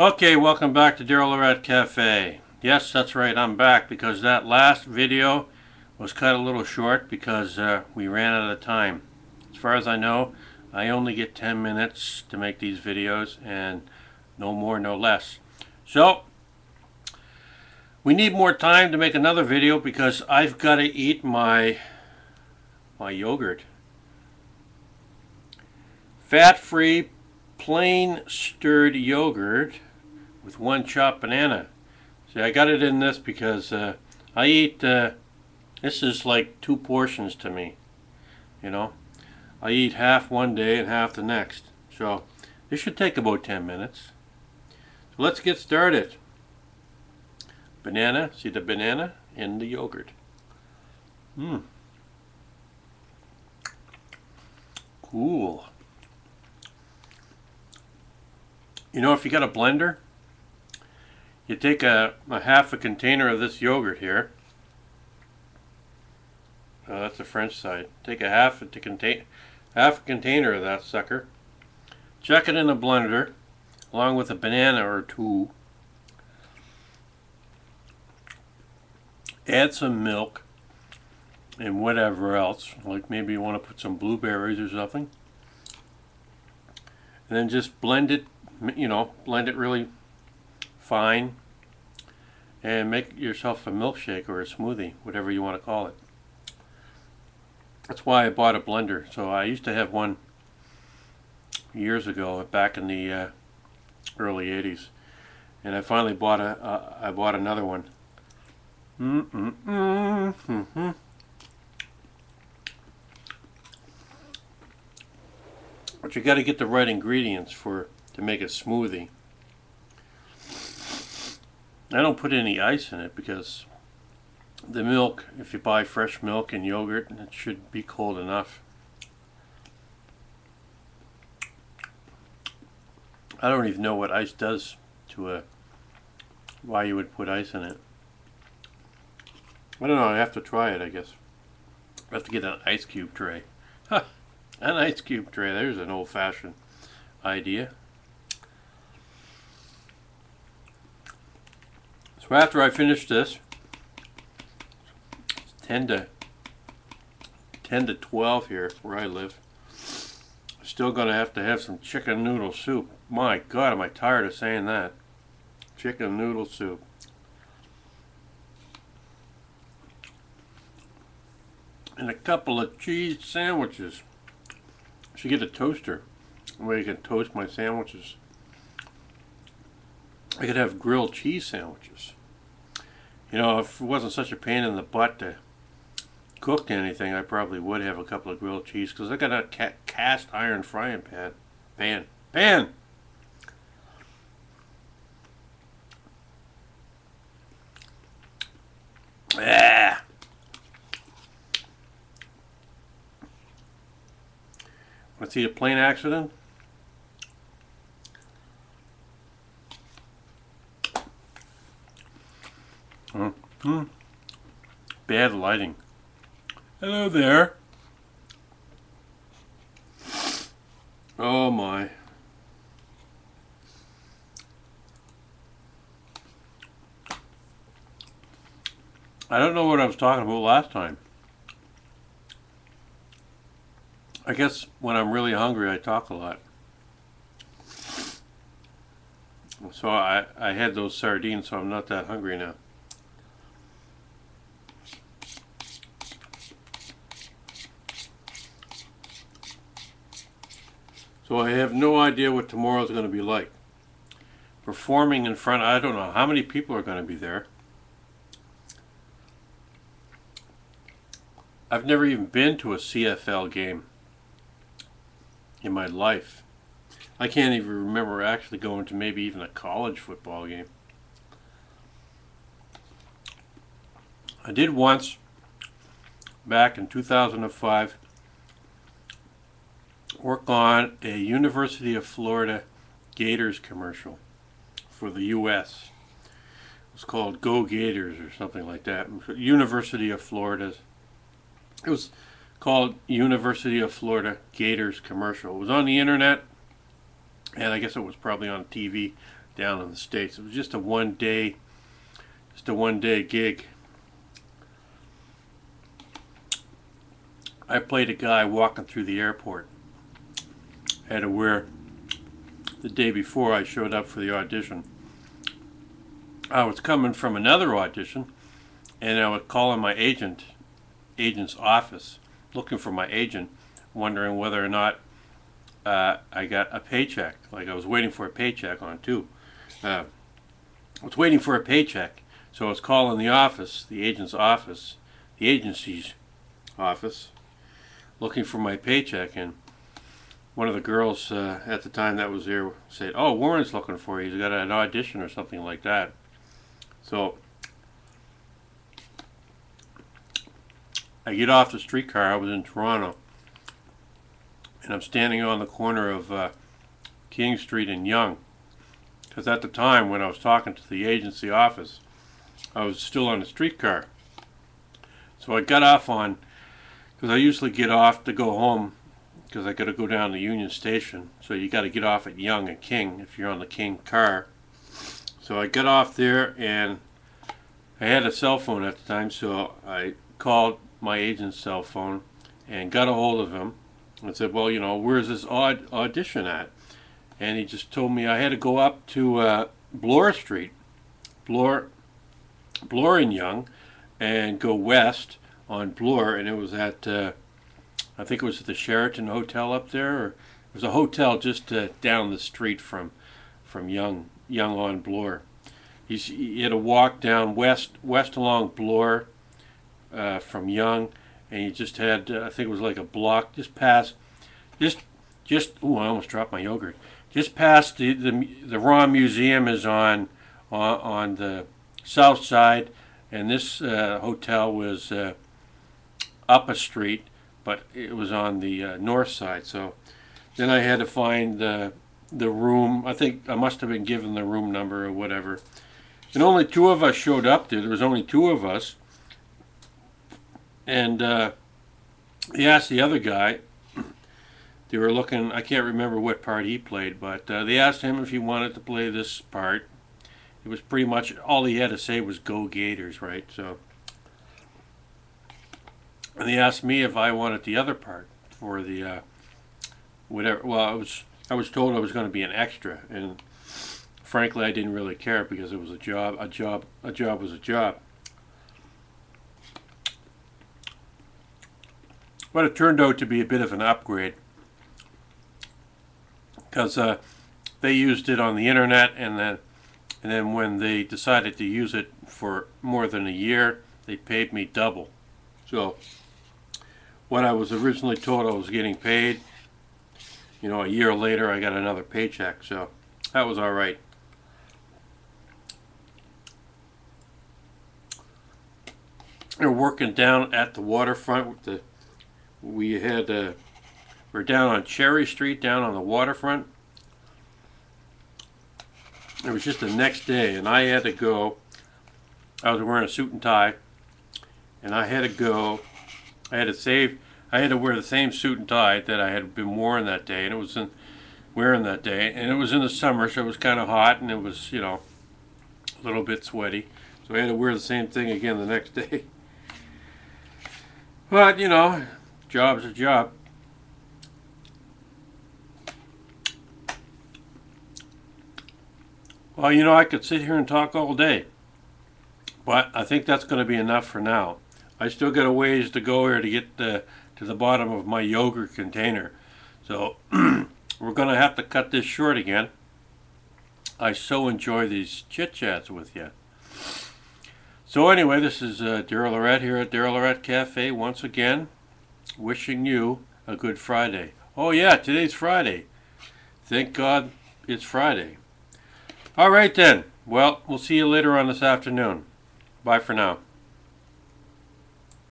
Okay, welcome back to daryllorette Cafe. Yes, that's right, I'm back because that last video was cut a little short because we ran out of time. As far as I know, I only get 10 minutes to make these videos and no more, no less. So, we need more time to make another video because I've got to eat my yogurt. Fat-free, plain stirred yogurt with one chopped banana. See, I got it in this because I eat, this is like 2 portions to me, you know. I eat half one day and half the next. So this should take about 10 minutes. So let's get started. Banana, see the banana in the yogurt. Cool. You know, if you got a blender, you take a half a container of this yogurt here. That's the French side. Take a half a container of that sucker. Chuck it in a blender along with a banana or two. Add some milk and whatever else, like maybe you want to put some blueberries or something. And then just blend it, blend it really fine and make yourself a milkshake or a smoothie, whatever you want to call it. That's why I bought a blender. So I used to have one years ago, back in the early 80s, and I finally bought I bought another one. But you got to get the right ingredients to make a smoothie. I don't put any ice in it because the milk, if you buy fresh milk and yogurt, it should be cold enough. I don't even know what ice does to why you would put ice in it. I don't know, I have to try it, I guess. I have to get an ice cube tray. Huh, an ice cube tray, there's an old-fashioned idea. So after I finish this, it's 10 to 12 here where I live. I'm still going to have some chicken noodle soup. My God, am I tired of saying that. Chicken noodle soup. And a couple of cheese sandwiches. I should get a toaster where you can toast my sandwiches. I could have grilled cheese sandwiches. You know, if it wasn't such a pain in the butt to cook anything, I probably would have a couple of grilled cheese because I got a cast iron frying pan. Ah. Want to see a plane accident? Bad lighting. Hello there. Oh my. I don't know what I was talking about last time. I guess when I'm really hungry I talk a lot. So I had those sardines, so I'm not that hungry now. So I have no idea what tomorrow's going to be like. Performing in front, I don't know how many people are going to be there. I've never even been to a CFL game in my life. I can't even remember actually going to maybe even a college football game. I did once, back in 2005, work on a University of Florida Gators commercial for the U.S. It was called Go Gators or something like that. University of Florida. It was called University of Florida Gators commercial. It was on the internet, and I guess it was probably on TV down in the States. It was just a one-day gig. I played a guy walking through the airport. I had to wear, the day before I showed up for the audition, I was coming from another audition, and I was calling my agent's office, looking for my agent, wondering whether or not I got a paycheck. Like I was waiting for a paycheck on too. I was waiting for a paycheck, so I was calling the office, the agent's office, the agency's office, looking for my paycheck, and one of the girls at the time that was there said, "Oh, Warren's looking for you. He's got an audition or something like that." So I get off the streetcar. I was in Toronto, and I'm standing on the corner of King Street and Yonge, because at the time when I was talking to the agency office, I was still on the streetcar. So I got off on, because I usually get off to go home, because I got to go down to Union Station. So you got to get off at Yonge and King if you're on the King car. So I got off there, and I had a cell phone at the time, so I called my agent's cell phone and got a hold of him and said, "Well, you know, where's this audition at?" And he just told me I had to go up to Bloor Street, Bloor in Yonge, and go west on Bloor, and it was at I think it was at the Sheraton Hotel up there, or it was a hotel just down the street from Yonge on Bloor. He had to walk down west along Bloor from Yonge, and he just had I think it was like a block just past, ooh, I almost dropped my yogurt. Just past the Raw Museum is on the south side, and this hotel was up a street, but it was on the north side. So then I had to find the room. I think I must have been given the room number or whatever. And only two of us showed up there. There was only two of us. And he asked the other guy, they were looking, I can't remember what part he played, but they asked him if he wanted to play this part. It was pretty much, all he had to say was "Go Gators," right? So, and they asked me if I wanted the other part for the whatever. Well, I was told I was going to be an extra, and frankly, I didn't really care because it was a job. A job was a job. But it turned out to be a bit of an upgrade, because they used it on the internet, and then when they decided to use it for more than a year, they paid me double. So what I was originally told I was getting paid, you know, a year later I got another paycheck, so that was all right. They're working down at the waterfront with the, we're down on Cherry Street, down on the waterfront. It was just the next day, and I had to go. I was wearing a suit and tie, and I had to go. I had to wear the same suit and tie that I had been wearing that day, and it was in the summer, so it was kind of hot, and it was, you know, a little bit sweaty. So I had to wear the same thing again the next day. But, you know, job's a job. Well, you know, I could sit here and talk all day, but I think that's going to be enough for now. I still got a ways to go here to get to the bottom of my yogurt container. So we're going to have to cut this short again. I so enjoy these chit-chats with you. So anyway, this is Daryl Lorette here at Daryl Lorette Cafe once again, wishing you a good Friday. Oh yeah, today's Friday. Thank God it's Friday. All right then. Well, we'll see you later on this afternoon. Bye for now.